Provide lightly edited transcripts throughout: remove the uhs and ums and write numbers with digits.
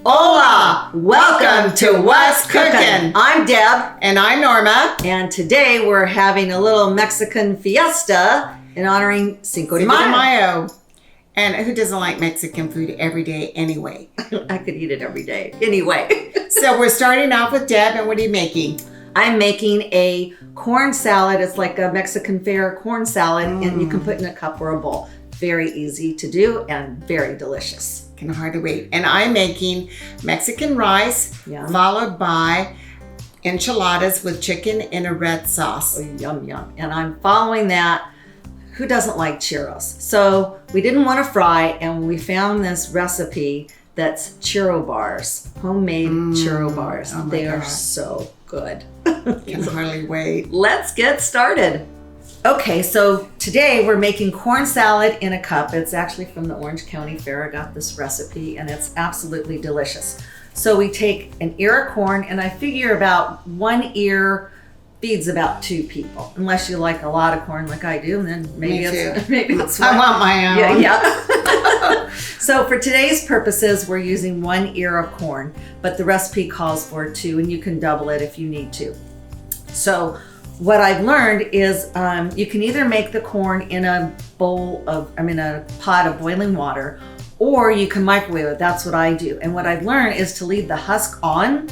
Hola! Welcome to What's Cookin'. I'm Deb. And I'm Norma. And today we're having a little Mexican fiesta in honoring Cinco de Mayo. And who doesn't like Mexican food every day anyway? I could eat it every day. Anyway. So we're starting off with Deb, and what are you making? I'm making a corn salad. It's like a Mexican fare corn salad, and you can put in a cup or a bowl. Very easy to do and very delicious. Can hardly wait. And I'm making Mexican rice, followed by enchiladas with chicken in a red sauce. Oh, yum, yum. And I'm following that. Who doesn't like churros? So we didn't want to fry, and we found this recipe that's churro bars, homemade churro bars. Oh they are God. so good. Can hardly wait. Let's get started. Okay, so today we're making corn salad in a cup. It's actually from the Orange County Fair. I got this recipe and it's absolutely delicious. So we take an ear of corn, and I figure about 1 ear feeds about 2 people, unless you like a lot of corn like I do, and then maybe it's I want my own. Yeah. So for today's purposes, we're using 1 ear of corn, but the recipe calls for 2, and you can double it if you need to. So what I've learned is you can either make the corn in a pot of boiling water, or you can microwave it. That's what I do. And what I've learned is to leave the husk on,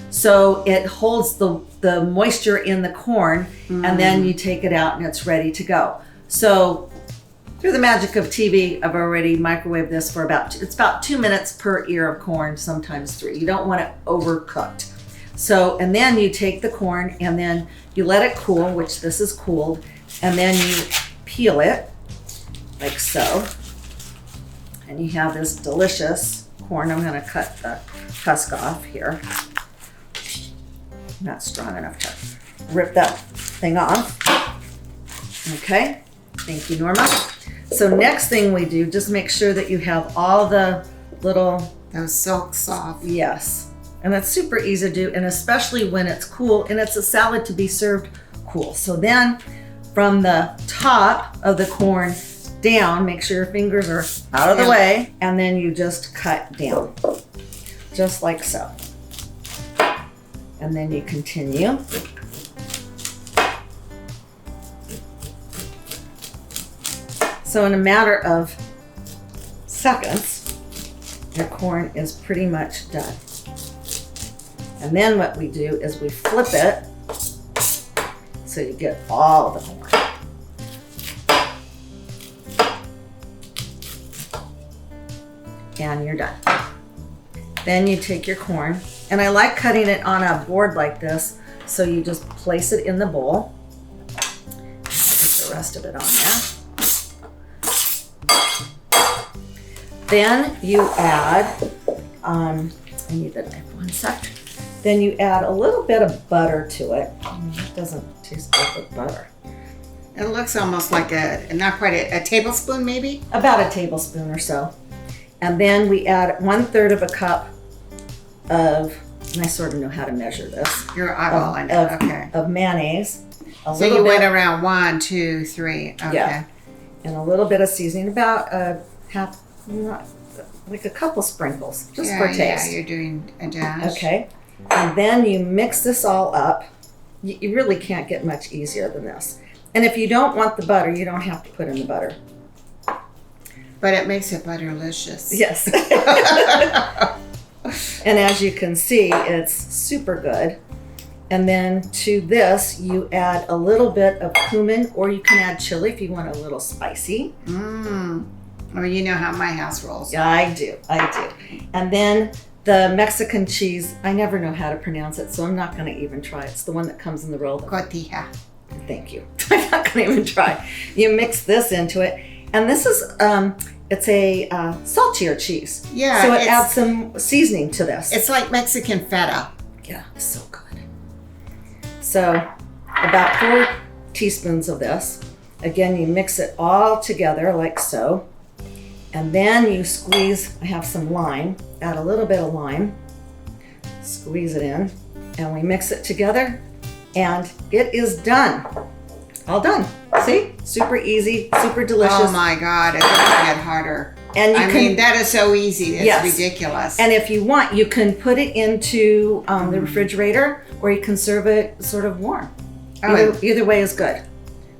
so it holds the moisture in the corn, and then you take it out and it's ready to go. So through the magic of TV, I've already microwaved this for about 2 minutes per ear of corn, sometimes 3. You don't want it overcooked. So, and then you take the corn and then you let it cool, which this is cooled, and then you peel it like so. And you have this delicious corn. I'm gonna cut the husk off here. Not strong enough to rip that thing off. Okay, thank you, Norma. So next thing we do, just make sure that you have all the little... Those silk soft. Yes. And that's super easy to do, and especially when it's cool, and it's a salad to be served cool. So then from the top of the corn down, make sure your fingers are out of the way, and then you just cut down, just like so. And then you continue. So in a matter of seconds, your corn is pretty much done. And then what we do is we flip it so you get all the corn. And you're done. Then you take your corn, and I like cutting it on a board like this, so you just place it in the bowl. Put the rest of it on there. Then you add, I need the knife 1 sec. Then you add a little bit of butter to it. It doesn't taste good with butter. It looks almost like not quite a tablespoon maybe? About a tablespoon or so. And then we add 1/3 of a cup of, and I sort of know how to measure this. You're eyeballing it, okay. Of mayonnaise. So you went around 1, 2, 3, okay. Yeah. And a little bit of seasoning, about a half, like a couple sprinkles, just for taste. Yeah, you're doing a dash. Okay. And then you mix this all up. You really can't get much easier than this. And if you don't want the butter, you don't have to put in the butter. But it makes it butterlicious. Yes. And as you can see, it's super good. And then to this, you add a little bit of cumin, or you can add chili if you want a little spicy. Or you know how my house rolls. Yeah, I do. And then the Mexican cheese, I never know how to pronounce it, so I'm not going to even try. It's the one that comes in the roll. Cotija. Thank you. I'm not going to even try. You mix this into it, and this is it's a saltier cheese. Yeah. So it adds some seasoning to this. It's like Mexican feta. Yeah, so good. So about 4 teaspoons of this. Again, you mix it all together like so. And then you squeeze, I have some lime, add a little bit of lime, squeeze it in, and we mix it together, and it is done. All done. See? Super easy, super delicious. Oh my God, it's gonna get harder. And you I mean, that is so easy. It's ridiculous. And if you want, you can put it into the refrigerator, or you can serve it sort of warm. Either way is good.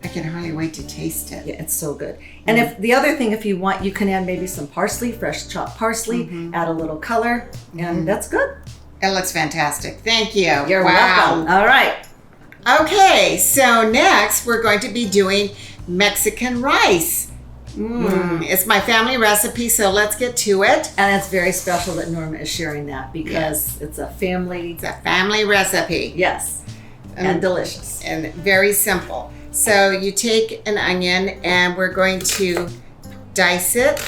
I can hardly wait to taste it. Yeah, it's so good. And if the other thing, if you want, you can add maybe some parsley, fresh chopped parsley, add a little color, and that's good. It looks fantastic. Thank you. You're welcome. All right. Okay, so next we're going to be doing Mexican rice. It's my family recipe, so let's get to it. And it's very special that Norma is sharing that because it's a family. It's a family recipe. Yes, and delicious. And very simple. So you take an onion and we're going to dice it.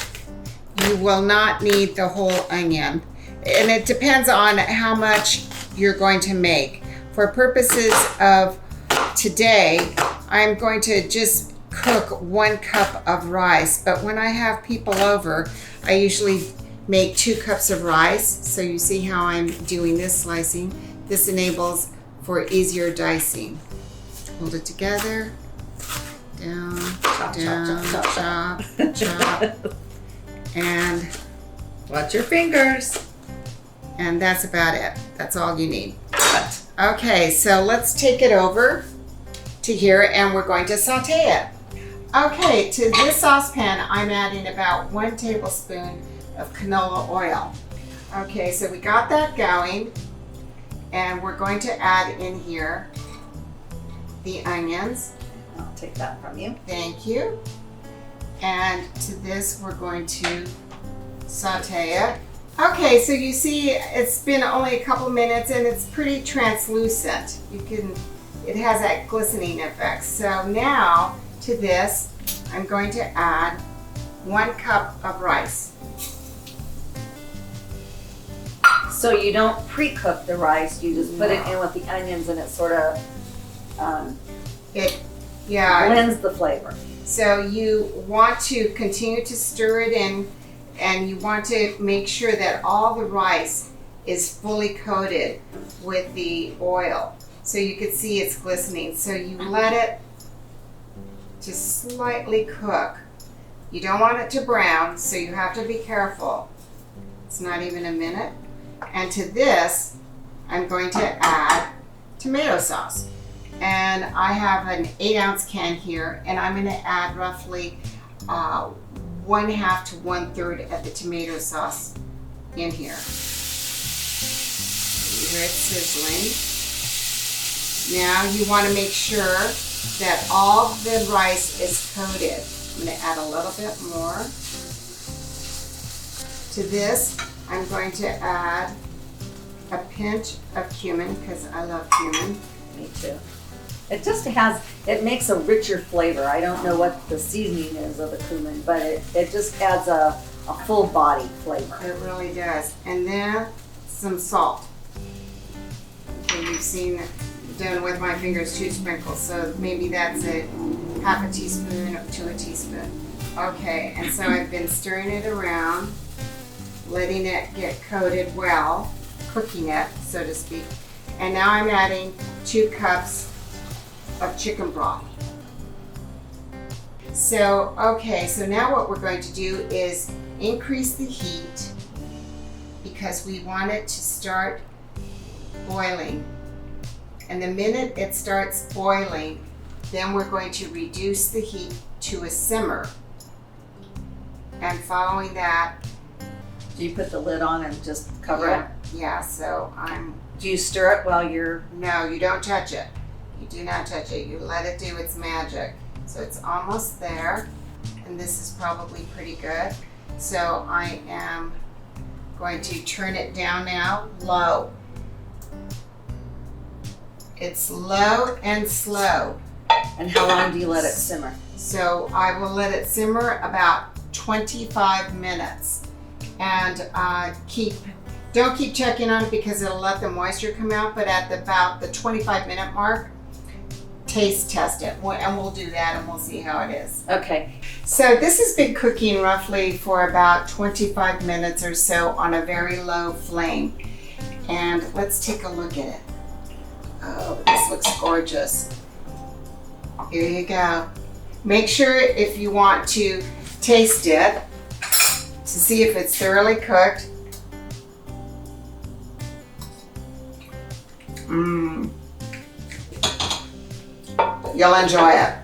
You will not need the whole onion. And it depends on how much you're going to make. For purposes of today, I'm going to just cook 1 cup of rice. But when I have people over, I usually make 2 cups of rice. So you see how I'm doing this slicing. This enables for easier dicing. Hold it together, down, chop, and watch your fingers. And that's about it. That's all you need. Okay, so let's take it over to here and we're going to saute it. Okay, to this saucepan, I'm adding about 1 tablespoon of canola oil. Okay, so we got that going, and we're going to add in here the onions. I'll take that from you. Thank you. And to this, we're going to saute it. Okay, so you see it's been only a couple minutes and it's pretty translucent. It has that glistening effect. So now to this, I'm going to add 1 cup of rice. So you don't pre-cook the rice, you just put it in with the onions and it sort of blends the flavor. So you want to continue to stir it in, and you want to make sure that all the rice is fully coated with the oil. So you can see it's glistening. So you let it just slightly cook. You don't want it to brown, so you have to be careful. It's not even a minute. And to this, I'm going to add tomato sauce. And I have an 8-ounce can here, and I'm going to add roughly 1/2 to 1/3 of the tomato sauce in here. You hear it sizzling. Now you want to make sure that all the rice is coated. I'm going to add a little bit more. To this, I'm going to add a pinch of cumin because I love cumin. Me too. It makes a richer flavor. I don't know what the seasoning is of the cumin, but it just adds a full body flavor. It really does. And then some salt. Okay, you've seen done with my fingers 2 sprinkles, so maybe that's a 1/2 teaspoon to a teaspoon. Okay, and so I've been stirring it around, letting it get coated well, cooking it, so to speak. And now I'm adding 2 cups of chicken broth. So, okay, so now what we're going to do is increase the heat because we want it to start boiling. And the minute it starts boiling, then we're going to reduce the heat to a simmer. And following that, do you put the lid on and just cover it? Yeah, so Do you stir it while you're... No, you don't touch it. You do not touch it. You let it do its magic. So it's almost there, and this is probably pretty good. So I am going to turn it down now, low. It's low and slow. And how long do you let it simmer? So I will let it simmer about 25 minutes. And don't keep checking on it because it'll let the moisture come out, but at about the 25-minute mark, taste test it. And we'll do that and we'll see how it is. Okay. So this has been cooking roughly for about 25 minutes or so on a very low flame. And let's take a look at it. Oh, this looks gorgeous. Here you go. Make sure if you want to taste it, see if it's thoroughly cooked. You'll enjoy it.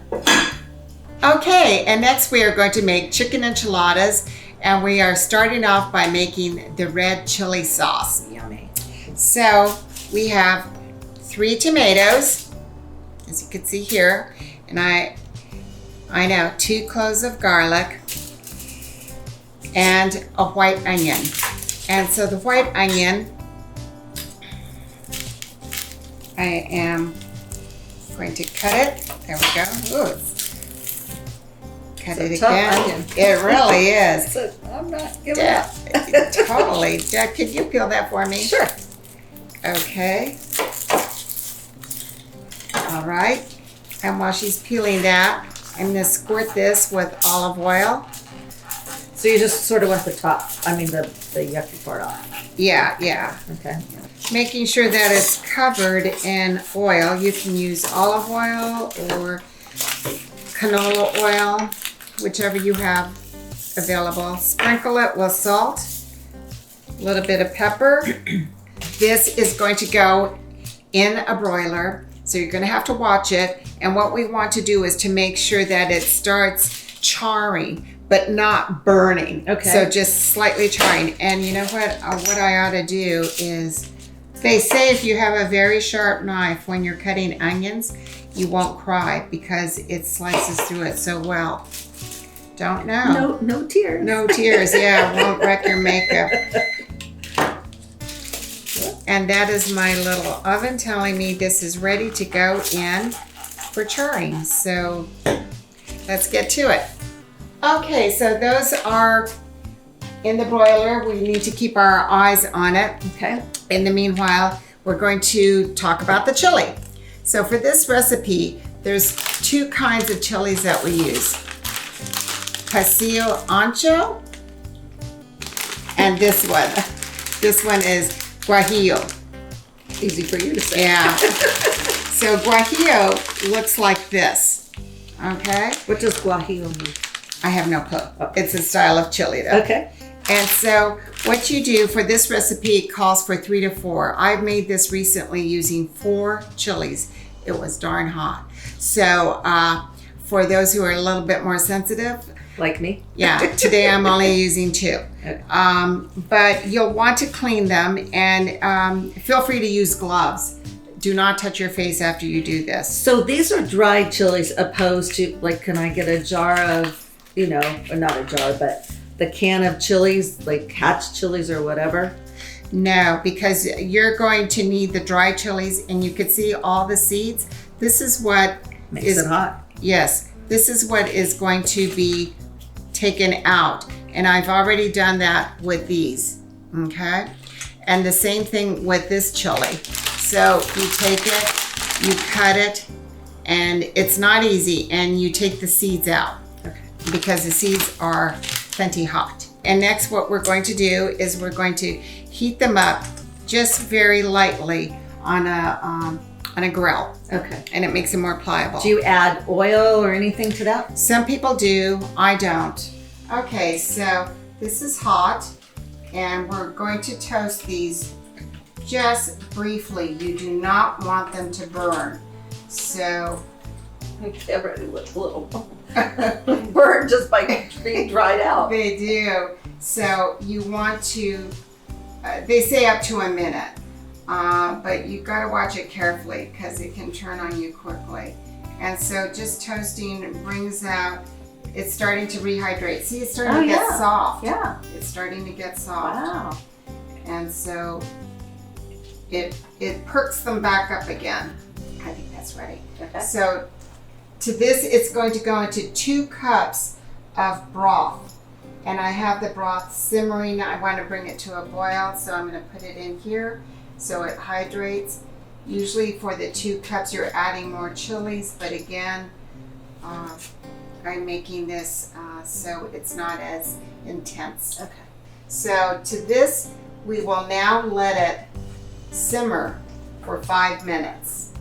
Okay, and next we are going to make chicken enchiladas, and we are starting off by making the red chili sauce. Yummy. So we have 3 tomatoes, as you can see here, and I know 2 cloves of garlic and a white onion. And so the white onion, I am going to cut it. There we go. Ooh, cut it again. Onion. It really is. So I'm not giving up. Totally. Deb, could you peel that for me? Sure. Okay. All right. And while she's peeling that, I'm going to squirt this with olive oil. So you just sort of want the top, the yucky part off. Yeah. Okay. Making sure that it's covered in oil. You can use olive oil or canola oil, whichever you have available. Sprinkle it with salt, a little bit of pepper. This is going to go in a broiler, so you're going to have to watch it. And what we want to do is to make sure that it starts charring, but not burning. Okay. So just slightly charring. And you know what? What I ought to do is, they say if you have a very sharp knife when you're cutting onions, you won't cry because it slices through it so well. Don't know. No tears. No tears, yeah, won't wreck your makeup. And that is my little oven telling me this is ready to go in for charring. So let's get to it. Okay, so those are in the broiler. We need to keep our eyes on it. Okay. In the meanwhile, we're going to talk about the chili. So for this recipe, there's 2 kinds of chilies that we use. Pasilla ancho, and this one. This one is guajillo. Easy for you to say. Yeah. So guajillo looks like this. Okay? What does guajillo mean? I have no clue. It's a style of chili though. Okay. And so what you do for this recipe, it calls for 3 to 4. I've made this recently using 4 chilies. It was darn hot. So for those who are a little bit more sensitive, Like me? yeah, today I'm only using 2. Okay. But you'll want to clean them, and feel free to use gloves. Do not touch your face after you do this. So these are dried chilies opposed to, like, can I get a jar of, or not a jar, but the can of chilies, like Hatch chilies or whatever? No, because you're going to need the dry chilies, and you can see all the seeds. This is what Makes it hot. Yes, this is what is going to be taken out. And I've already done that with these, okay? And the same thing with this chili. So you take it, you cut it, and it's not easy, and you take the seeds out. Okay. Because the seeds are plenty hot. And next what we're going to do is we're going to heat them up just very lightly on a grill. Okay. And it makes them more pliable. Do you add oil or anything to that? Some people do, I don't. Okay, so this is hot, and we're going to toast these just briefly. You do not want them to burn. So Everybody looks a little burned just by being dried out. they do. So you want to, they say up to a minute, but you've got to watch it carefully because it can turn on you quickly. And so just toasting brings out, it's starting to rehydrate. See, it's starting to get soft. Yeah. It's starting to get soft. Wow. And so it perks them back up again. I think that's ready. Okay. So to this, it's going to go into 2 cups of broth. And I have the broth simmering. I want to bring it to a boil, so I'm going to put it in here so it hydrates. Usually for the 2 cups, you're adding more chilies, but again, I'm making this so it's not as intense. Okay. So to this, we will now let it simmer for 5 minutes.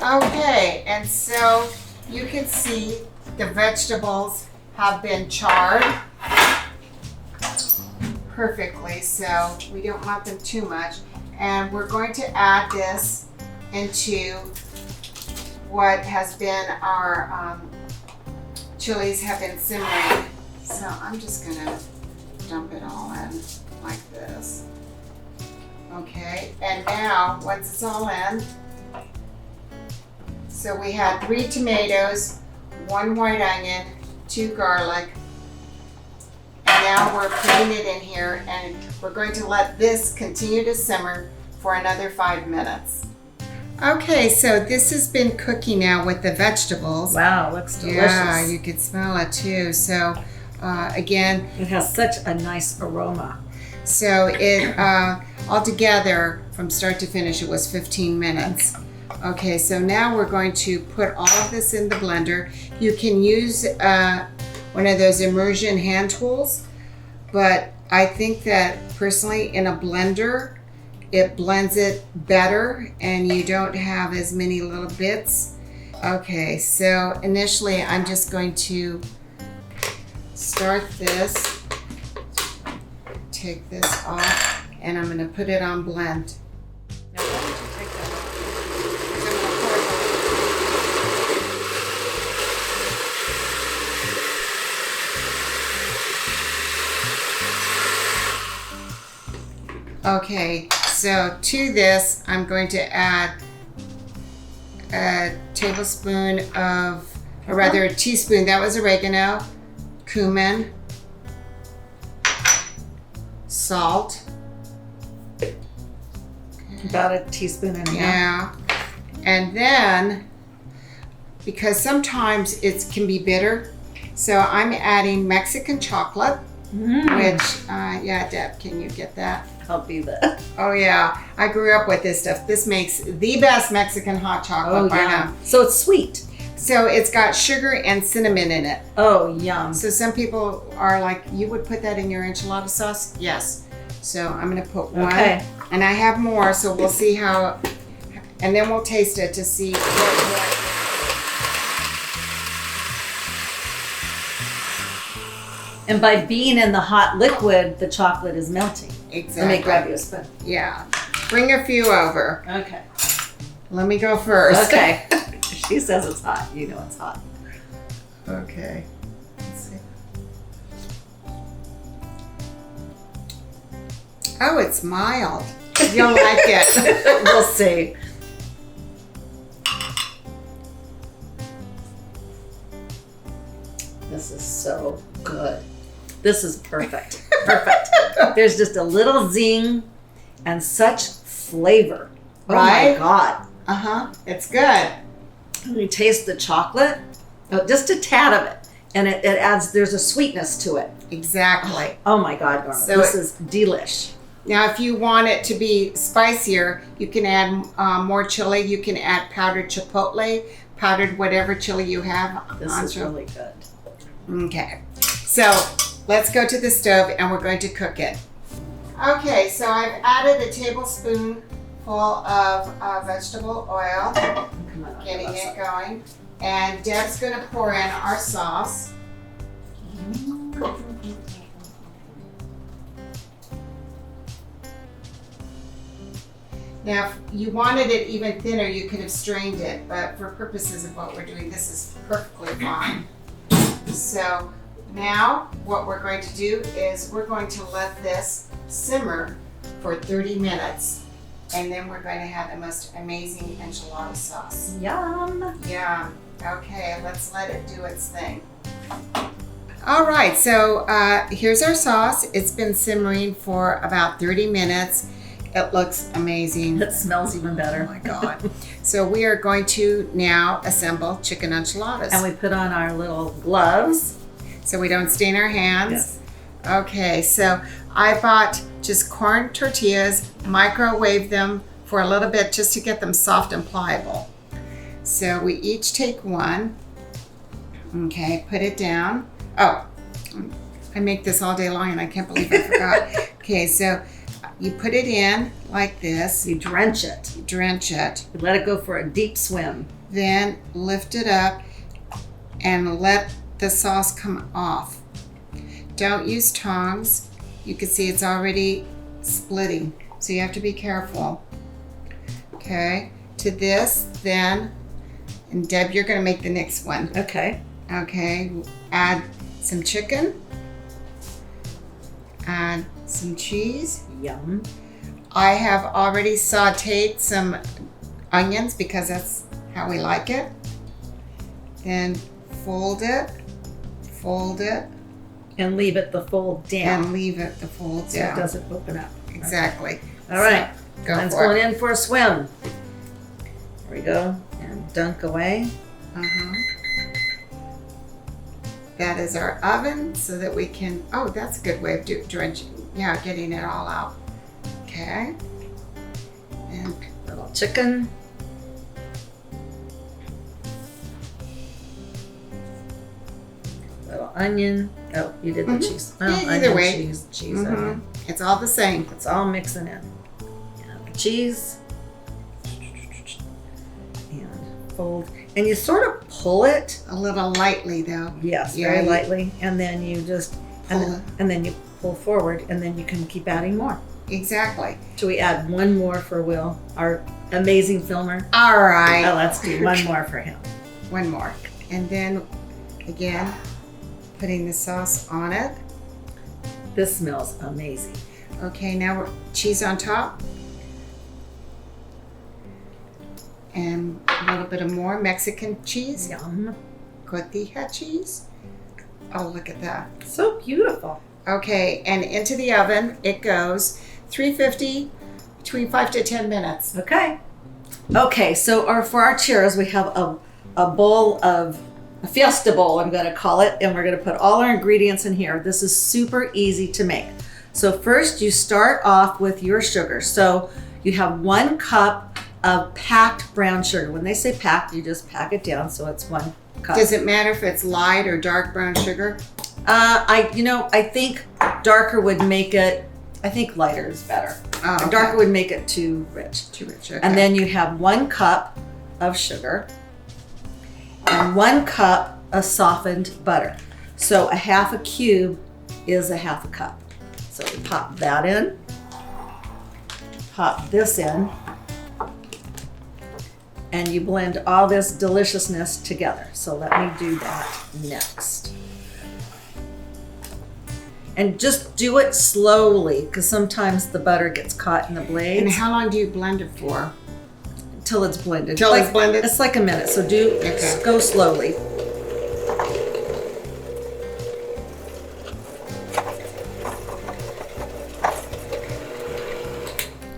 Okay, and so you can see the vegetables have been charred. perfectly, so we don't want them too much. And we're going to add this into what has been our chilies have been simmering. So I'm just gonna dump it all in like this. Okay, and now once it's all in, so we had 3 tomatoes, 1 white onion, 2 garlic, and now we're putting it in here, and we're going to let this continue to simmer for another 5 minutes. Okay, so this has been cooking now with the vegetables. Wow, looks delicious. Yeah, you can smell it too. So again, it has such a nice aroma. so it altogether from start to finish it was 15 minutes. Okay, so now we're going to put all of this in the blender. You can use one of those immersion hand tools, but I think that personally in a blender, it blends it better and you don't have as many little bits. Okay, so initially I'm just going to start this, take this off, and I'm going to put it on blend. Now, why don't you take that off? 'Cause I'm gonna pour it. Okay, so to this, I'm going to add a tablespoon of, or rather a teaspoon, that was oregano, cumin, salt. About a teaspoon and a half. Yeah. And then, because sometimes it can be bitter, so I'm adding Mexican chocolate, which, yeah, Deb, can you get that? I'll be the. Oh yeah, I grew up with this stuff. This makes the best Mexican hot chocolate by now. So it's sweet. So it's got sugar and cinnamon in it. Oh, yum. So some people are like, you would put that in your enchilada sauce? Yes. So I'm gonna put one. Okay. And I have more, so we'll see how, and then we'll taste it to see what. And by being in the hot liquid, the chocolate is melting. Exactly. Let me grab you a spoon. Yeah. Bring a few over. Okay. Let me go first. Okay. She says it's hot. You know it's hot. Okay. Let's see. Oh, it's mild. You'll like it. We'll see. This is so good. This is perfect. Perfect. There's just a little zing and such flavor. Right? Oh my God. Uh-huh. It's good. When you taste the chocolate, just a tad of it, and it adds, there's a sweetness to it. Exactly. Oh my God, Norma. So this is delish. Now, if you want it to be spicier, you can add more chili. You can add powdered chipotle, powdered whatever chili you have. This is really good. Okay. So let's go to the stove and we're going to cook it. Okay, so I've added a tablespoon full of vegetable oil, Come on, getting it going. And Deb's going to pour in our sauce. Now, if you wanted it even thinner, you could have strained it, but for purposes of what we're doing, this is perfectly fine. So now what we're going to do is we're going to let this simmer for 30 minutes, and then we're going to have the most amazing enchilada sauce. Yum. Yeah, okay, let's let it do its thing. All right, so here's our sauce. It's been simmering for about 30 minutes. It looks amazing. It smells even better. Oh my God. So we are going to now assemble chicken enchiladas. And we put on our little gloves. So we don't stain our hands. Yes. Okay, so I bought just corn tortillas, microwave them for a little bit just to get them soft and pliable. So we each take one. Okay, put it down. Oh, I make this all day long and I can't believe I forgot. Okay, so you put it in like this. You drench it. You drench it. You let it go for a deep swim. Then lift it up and let the sauce come off. Don't use tongs. you can see it's already splitting. So you have to be careful. Okay, to this then, and Deb, you're gonna make the next one. Okay. Okay, add some chicken, add some cheese. Yum. I have already sauteed some onions because that's how we like it. Then fold it, And leave it the fold down. and leave it the fold So down. it doesn't open up. Exactly. All right. So, go Mine's for going it. in for a swim. There we go. And dunk away. That is our oven so that we can, oh, that's a good way of drenching. Yeah, getting it all out. Okay. And Little chicken. Little onion. Oh, you did the cheese. Well, Yeah, either onion, way. cheese, onion. it's all the same. It's all mixing in. And the cheese. And fold. And you sort of pull it. A little lightly though. Yes, Yeah, very you- lightly. And then you just, Pull it. and then you pull forward, and then you can keep adding more. Exactly. Should we add one more for Will, our amazing filmer? All right. Oh, let's do one more for him. One more. And then again, putting the sauce on it. This smells amazing. Okay, now we're cheese on top. And a little bit of more Mexican cheese. Yum. Cotija cheese. Oh, look at that. So beautiful. Okay, and into the oven it goes. 350, between 5 to 10 minutes. Okay. Okay, so for our churros, we have a bowl of, a Fiesta Bowl, I'm gonna call it, and we're gonna put all our ingredients in here. This is super easy to make. So first you start off with your sugar. So you have 1 cup of packed brown sugar. When they say packed, you just pack it down, so it's 1 cup. Does it matter if it's light or dark brown sugar? I think darker would make it, I think lighter is better. Oh, okay. Darker would make it too rich. Too rich. Okay. And then you have 1 cup of sugar and 1 cup of softened butter. So a half a cube is a half a cup. So you pop that in, pop this in, and you blend all this deliciousness together. So let me do that next. And just do it slowly, because sometimes the butter gets caught in the blades. And how long do you blend it for? Till it's blended. Till it's blended? It's like a minute, so Okay. go slowly.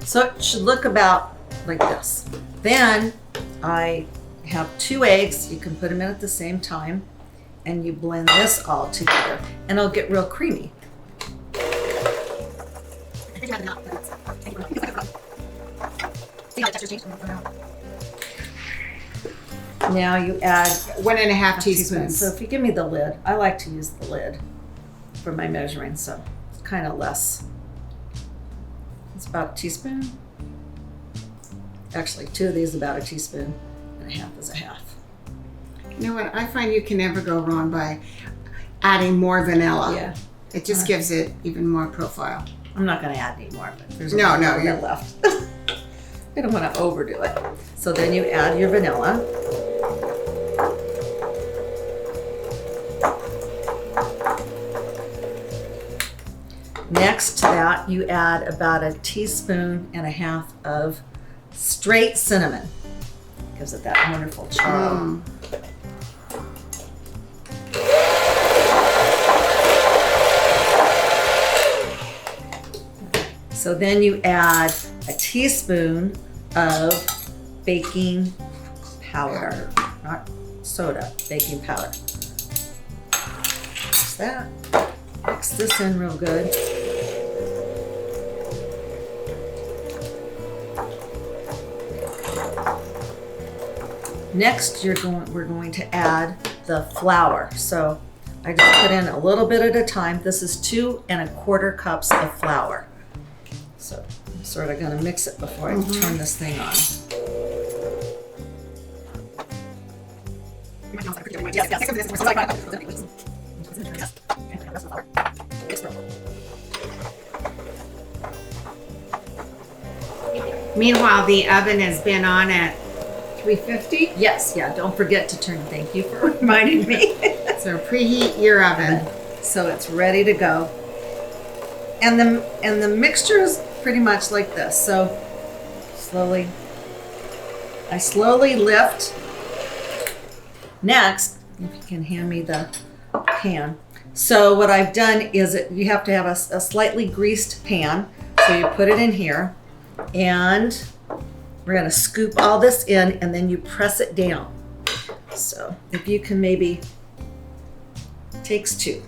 So it should look about like this. Then I have 2 eggs. You can put them in at the same time, and you blend this all together, and it'll get real creamy. Now you add 1.5 teaspoons. So if you give me the lid, I like to use the lid for my measuring, so it's kind of less. It's about a teaspoon. Actually, 2 of these about a teaspoon, and a half is a half. You know what? I find you can never go wrong by adding more vanilla. Yeah, It just gives it even more profile. I'm not going to add any more, but there's No, a little you're- bit left. We don't want to overdo it. So then you add your vanilla. Next to that, you add about a teaspoon and a half of straight cinnamon. Gives it that wonderful churro. So then you add a teaspoon of baking powder, not soda, baking powder. Mix that. Mix this in real good. Next, we're going to add the flour. So I just put in a little bit at a time. This is 2 1/4 cups of flour. So I'm sort of gonna mix it before I turn this thing on. Meanwhile, the oven has been on at 350. Yes, yeah, don't forget to turn. Thank you for reminding me. So preheat your oven. So it's ready to go. And the mixture is pretty much like this. So I slowly lift. Next, if you can hand me the pan. So what I've done is you have to have a slightly greased pan. So you put it in here, and we're gonna scoop all this in, and then you press it down. So if you can maybe, takes two.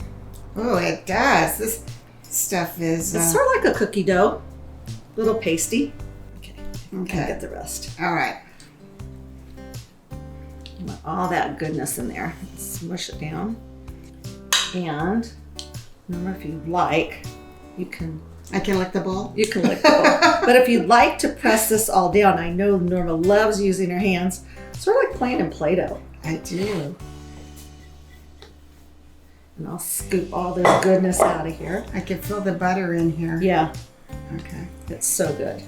Oh, it does. This stuff is... It's sort of like a cookie dough, a little pasty. Okay, Okay. get the rest. All right. You want all that goodness in there. Smush it down. And remember, if you'd like, you can lick the bowl? You can lick the bowl. But if you'd like to press this all down, I know Norma loves using her hands, sort of like playing in Play-Doh. I do. And I'll scoop all this goodness out of here. I can feel the butter in here. Yeah, Okay. it's so good.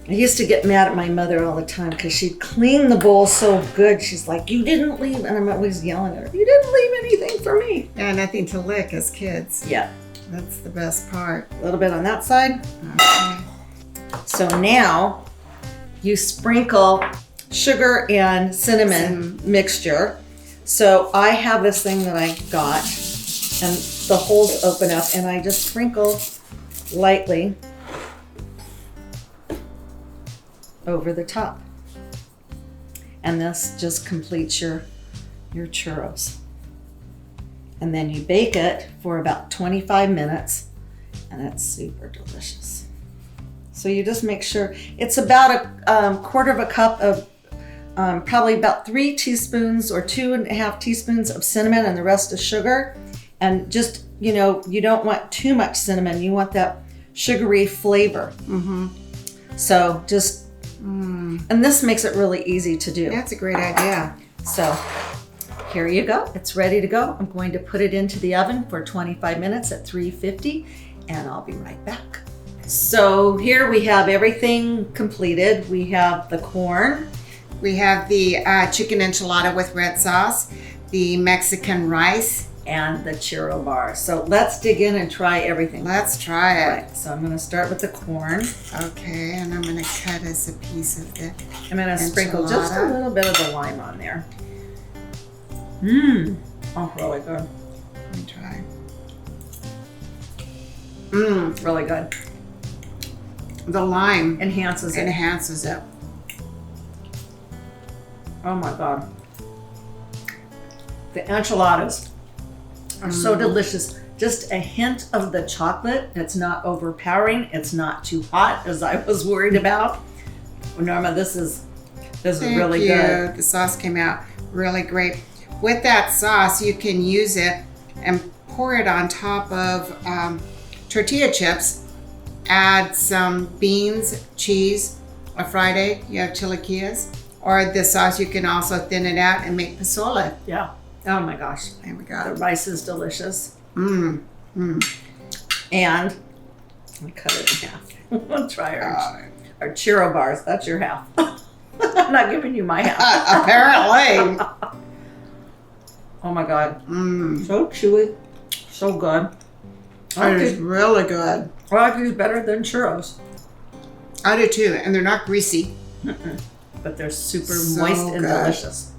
I used to get mad at my mother all the time because she'd clean the bowl so good. She's like, you didn't leave, and I'm always yelling at her, you didn't leave anything for me. Yeah, nothing to lick as kids. Yeah. That's the best part. A little bit on that side. Okay. So now you sprinkle sugar and cinnamon mixture. So I have this thing that I got, and the holes open up, and I just sprinkle lightly over the top. And this just completes your churros. And then you bake it for about 25 minutes, and it's super delicious. So you just make sure it's about a quarter of a cup of probably about 3 teaspoons or 2.5 teaspoons of cinnamon, and the rest is sugar. And just, you don't want too much cinnamon. You want that sugary flavor. Mm-hmm. So just, and this makes it really easy to do. That's a great idea. So here you go. It's ready to go. I'm going to put it into the oven for 25 minutes at 350, and I'll be right back. So here we have everything completed. We have the corn. We have the chicken enchilada with red sauce, the Mexican rice. And the churro bar. So let's dig in and try everything. Let's try it. Right, so I'm going to start with the corn. Okay, and I'm going to cut us a piece of the I'm going to sprinkle just a enchilada. little bit of the lime on there. Oh, really good. Let me try. Really good. The lime Enhances it. enhances it. Oh my God. The enchiladas are so delicious. Just a hint of the chocolate. It's not overpowering. It's not too hot, as I was worried about. Well, Norma, this is really good. The sauce came out really great. With that sauce, you can use it and pour it on top of tortilla chips. Add some beans, cheese, a fried egg. You have chilaquiles. Or the sauce, you can also thin it out and make pozole. Yeah. Oh my gosh. There we The go. rice is delicious. Mmm. And let me cut it in half. We'll try our churro bars. That's your half. I'm not giving you my half. Apparently. Oh my God. So chewy. So good. It is really good. I like these better than churros. I do too, and they're not greasy. But they're super So moist and good. delicious.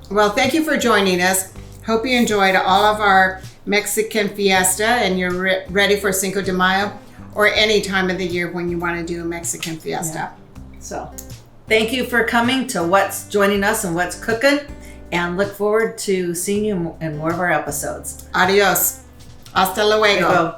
Well, thank you for joining us. Hope you enjoyed all of our Mexican fiesta and you're ready for Cinco de Mayo or any time of the year when you want to do a Mexican fiesta. So thank you for coming to joining us and What's Cookin', and look forward to seeing you in more of our episodes. Adios. Hasta luego. There you go.